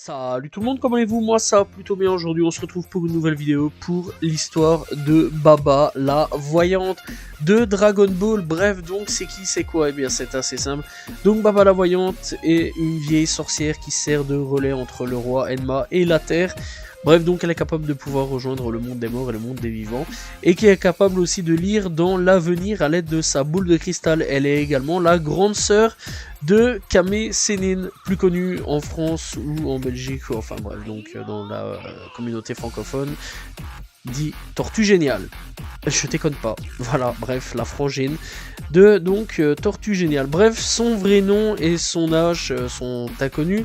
Salut tout le monde, comment allez-vous? Moi ça va plutôt bien. Aujourd'hui on se retrouve pour une nouvelle vidéo pour l'histoire de Baba la voyante de Dragon Ball. Bref, donc c'est qui, c'est quoi? Eh bien c'est assez simple. Donc Baba la voyante est une vieille sorcière qui sert de relais entre le roi Enma et la Terre. Bref, donc elle est capable de pouvoir rejoindre le monde des morts et le monde des vivants, et qui est capable aussi de lire dans l'avenir à l'aide de sa boule de cristal. Elle est également la grande sœur de Kame Sennin, plus connue en France ou en Belgique, enfin bref, donc dans la communauté francophone, dit Tortue Géniale. Je déconne pas. Voilà, bref, la frangine de donc Tortue Géniale. Bref, son vrai nom et son âge sont inconnus,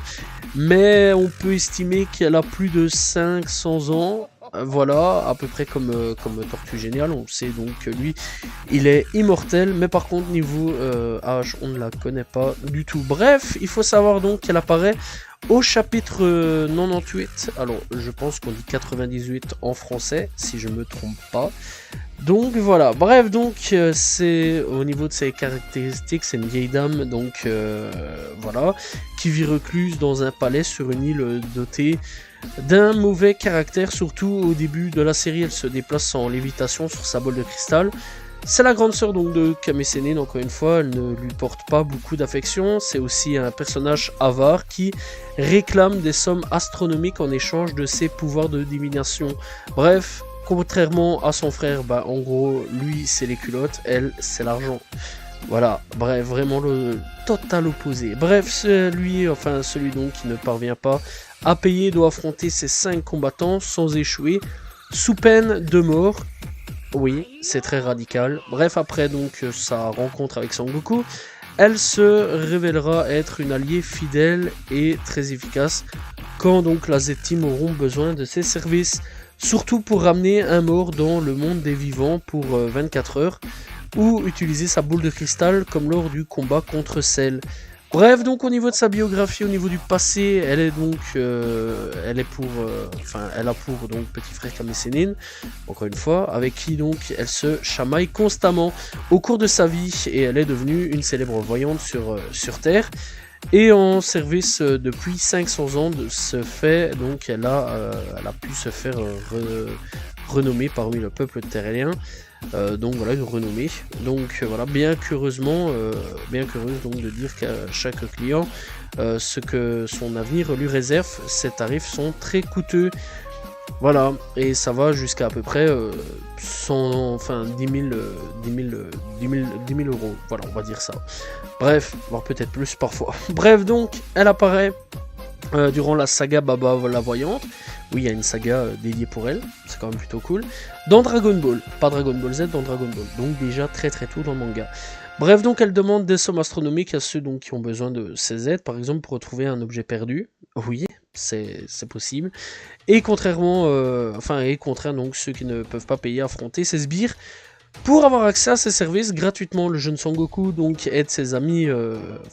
mais on peut estimer qu'elle a plus de 500 ans. Voilà, à peu près comme Tortue Géniale. On sait donc que lui, il est immortel, mais par contre, niveau âge, on ne la connaît pas du tout. Bref, il faut savoir donc qu'elle apparaît au chapitre 98, alors je pense qu'on dit 98 en français, si je me trompe pas. Donc voilà, bref, donc c'est au niveau de ses caractéristiques, c'est une vieille dame, donc voilà, qui vit recluse dans un palais sur une île dotée d'un mauvais caractère. Surtout au début de la série, elle se déplace en lévitation sur sa boule de cristal. C'est la grande sœur donc de Kame Sennin, encore une fois, elle ne lui porte pas beaucoup d'affection. C'est aussi un personnage avare qui réclame des sommes astronomiques en échange de ses pouvoirs de divination. Bref, contrairement à son frère, en gros, lui c'est les culottes, elle c'est l'argent. Voilà, bref, vraiment le total opposé. Bref, celui donc qui ne parvient pas à payer doit affronter ses 5 combattants sans échouer, sous peine de mort. Oui, c'est très radical. Bref, après donc sa rencontre avec Son Goku, elle se révélera être une alliée fidèle et très efficace quand donc la Z-Team auront besoin de ses services. Surtout pour ramener un mort dans le monde des vivants pour 24 heures, ou utiliser sa boule de cristal comme lors du combat contre Cell. Bref, donc au niveau de sa biographie, au niveau du passé, elle est donc, elle a pour donc petit frère Kame Sennin, encore une fois, avec qui donc elle se chamaille constamment au cours de sa vie, et elle est devenue une célèbre voyante sur Terre, et en service depuis 500 ans de ce fait. Donc elle a pu se faire renommer parmi le peuple terrien. Donc voilà, une renommée. Donc voilà, bien qu'heureuse donc de dire qu'à chaque client ce que son avenir lui réserve. Ces tarifs sont très coûteux. Voilà, et ça va jusqu'à peu près 10 000 euros, voilà, on va dire ça. Bref, voire peut-être plus parfois. Bref, donc, elle apparaît durant la saga Baba la voyante. Oui, il y a une saga dédiée pour elle, c'est quand même plutôt cool. Dans Dragon Ball, pas Dragon Ball Z, dans Dragon Ball. Donc déjà très tôt dans le manga. Bref, donc elle demande des sommes astronomiques à ceux donc, qui ont besoin de ces aides, par exemple pour retrouver un objet perdu. Oui, c'est possible. Et contrairement, donc ceux qui ne peuvent pas payer, affronter ces sbires. Pour avoir accès à ces services gratuitement, le jeune Son Goku donc aide ses amis,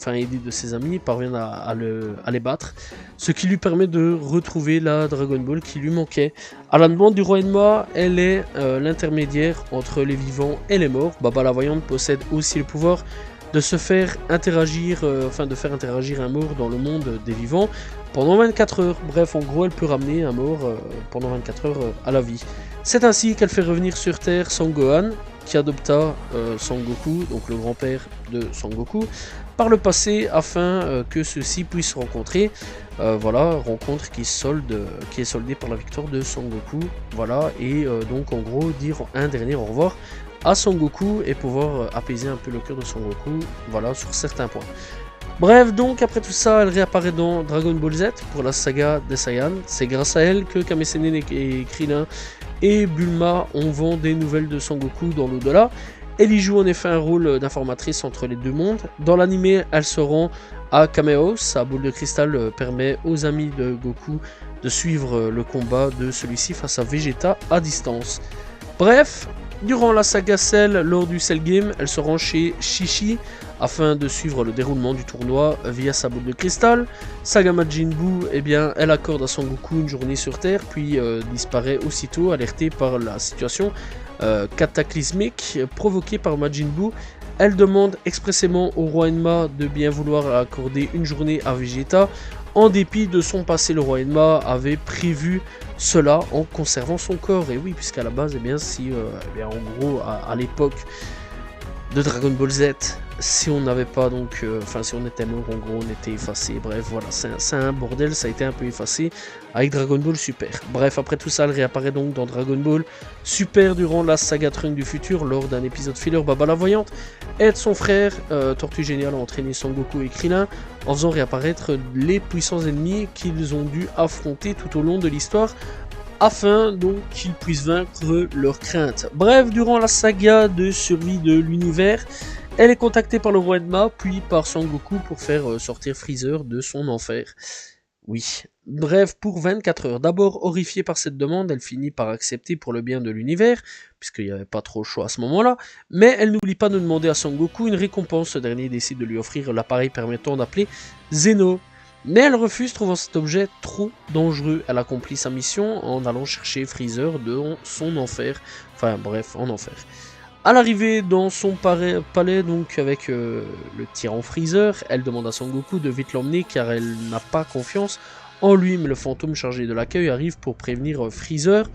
aidé de ses amis, parvient à les battre, ce qui lui permet de retrouver la Dragon Ball qui lui manquait. À la demande du roi Enma, elle est l'intermédiaire entre les vivants et les morts. Baba la voyante possède aussi le pouvoir de se faire interagir, de faire interagir un mort dans le monde des vivants pendant 24 heures. Bref, en gros, elle peut ramener un mort pendant 24 heures à la vie. C'est ainsi qu'elle fait revenir sur Terre Son Gohan, qui adopta Son Goku, donc le grand-père de Son Goku, par le passé, afin que ceux-ci puissent se rencontrer. Voilà, rencontre qui est soldée par la victoire de Son Goku. Voilà, et donc en gros dire un dernier au revoir à Son Goku et pouvoir apaiser un peu le cœur de Son Goku, voilà, sur certains points. Bref, donc après tout ça, elle réapparaît dans Dragon Ball Z pour la saga des Saiyans. C'est grâce à elle que Kame Sennin et Krillin et Bulma ont vent des nouvelles de Son Goku dans l'au-delà. Elle y joue en effet un rôle d'informatrice entre les deux mondes. Dans l'anime, elle se rend à Kameo, sa boule de cristal permet aux amis de Goku de suivre le combat de celui-ci face à Vegeta à distance. Bref, durant la saga Cell, lors du Cell Game, elle se rend chez Shishi afin de suivre le déroulement du tournoi via sa boule de cristal. Saga Majin Buu, elle accorde à Son Goku une journée sur Terre, puis disparaît aussitôt, alertée par la situation cataclysmique provoquée par Majin Buu. Elle demande expressément au roi Enma de bien vouloir accorder une journée à Vegeta En dépit de son passé, le roi Enma avait prévu cela en conservant son corps. Et oui, puisqu'à la base, eh bien, si, eh bien, en gros, à l'époque de Dragon Ball Z, si on n'avait pas donc, enfin si on était mort, en gros, on était effacé. Bref, voilà, c'est un bordel, ça a été un peu effacé avec Dragon Ball Super. Bref, après tout ça, elle réapparaît donc dans Dragon Ball Super durant la saga Trunks du futur, lors d'un épisode filler. Baba la Voyante aide son frère Tortue Géniale à entraîner Son Goku et Krillin, en faisant réapparaître les puissants ennemis qu'ils ont dû affronter tout au long de l'histoire, afin donc qu'ils puissent vaincre leurs craintes. Bref, durant la saga de survie de l'univers, elle est contactée par le roi Enma, puis par Son Goku pour faire sortir Freezer de son enfer. Oui. Bref, pour 24 heures. D'abord horrifiée par cette demande, elle finit par accepter pour le bien de l'univers, puisqu'il n'y avait pas trop le choix à ce moment-là, mais elle n'oublie pas de demander à Son Goku une récompense. Ce dernier décide de lui offrir l'appareil permettant d'appeler Zeno. Mais elle refuse, trouvant cet objet trop dangereux. Elle accomplit sa mission en allant chercher Freezer dans son enfer. Enfin bref, en enfer. À l'arrivée dans son palais, donc avec le tyran Freezer, elle demande à Son Goku de vite l'emmener car elle n'a pas confiance en lui. Mais le fantôme chargé de l'accueil arrive pour prévenir Freezer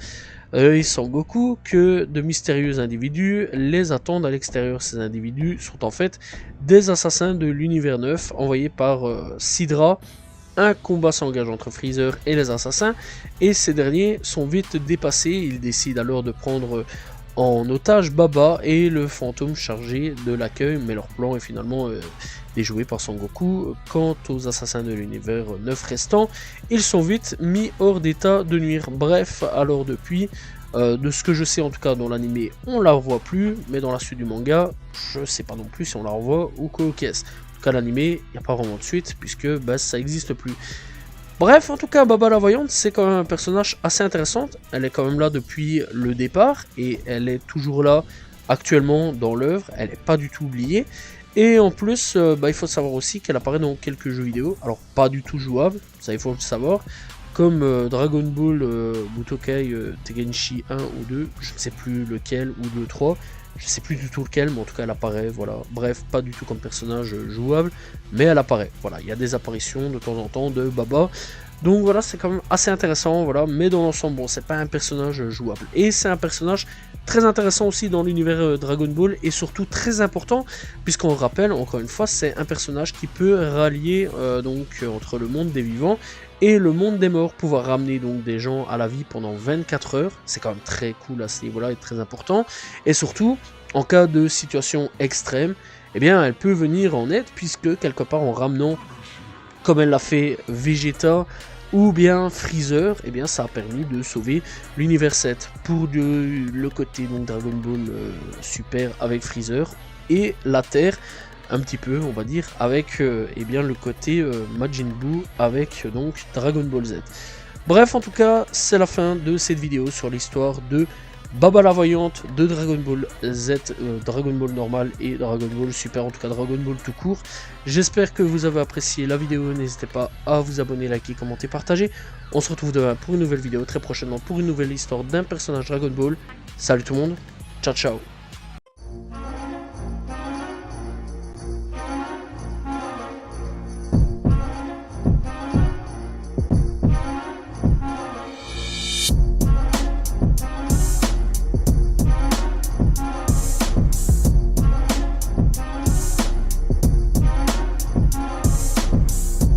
et Son Goku que de mystérieux individus les attendent à l'extérieur. Ces individus sont en fait des assassins de l'univers 9 envoyés par Sidra. Un combat s'engage entre Freezer et les assassins et ces derniers sont vite dépassés. Ils décident alors de prendre en otage Baba et le fantôme chargé de l'accueil, mais leur plan est finalement déjoué par Son Goku. Quant aux assassins de l'univers 9 restants, ils sont vite mis hors d'état de nuire. Bref, alors depuis, de ce que je sais en tout cas dans l'animé, on la revoit plus, mais dans la suite du manga, je sais pas non plus si on la revoit ou quoi qu'est-ce. En tout cas l'animé, il n'y a pas vraiment de suite, puisque bah, ça n'existe plus. Bref, en tout cas, Baba la Voyante, c'est quand même un personnage assez intéressant. Elle est quand même là depuis le départ, et elle est toujours là actuellement dans l'œuvre. Elle n'est pas du tout oubliée. Et en plus, bah, il faut savoir aussi qu'elle apparaît dans quelques jeux vidéo. Alors, pas du tout jouable, ça il faut le savoir. Comme Dragon Ball Butokai Tegenshi 1 ou 2, je ne sais plus lequel, ou le 3. Je sais plus du tout lequel, mais en tout cas elle apparaît, voilà. Bref, pas du tout comme personnage jouable, mais elle apparaît. Voilà, il y a des apparitions de temps en temps de Baba. Donc voilà, c'est quand même assez intéressant, voilà. Mais dans l'ensemble, bon, c'est pas un personnage jouable. Et c'est un personnage très intéressant aussi dans l'univers Dragon Ball, et surtout très important, puisqu'on rappelle, encore une fois, c'est un personnage qui peut rallier entre le monde des vivants et le monde des morts, pouvoir ramener donc des gens à la vie pendant 24 heures, c'est quand même très cool à ce niveau-là et très important, et surtout, en cas de situation extrême, eh bien elle peut venir en aide, puisque quelque part en ramenant, comme elle l'a fait Vegeta, ou bien Freezer, eh bien ça a permis de sauver l'univers 7, pour le côté donc Dragon Ball Super avec Freezer, et la Terre, un petit peu on va dire avec eh bien le côté Majin Buu avec donc Dragon Ball Z. Bref, en tout cas c'est la fin de cette vidéo sur l'histoire de Baba la Voyante, de Dragon Ball Z, Dragon Ball normal et Dragon Ball Super, en tout cas Dragon Ball tout court. J'espère que vous avez apprécié la vidéo, n'hésitez pas à vous abonner, liker, commenter, partager. On se retrouve demain pour une nouvelle vidéo, très prochainement pour une nouvelle histoire d'un personnage Dragon Ball. Salut tout le monde, ciao ciao.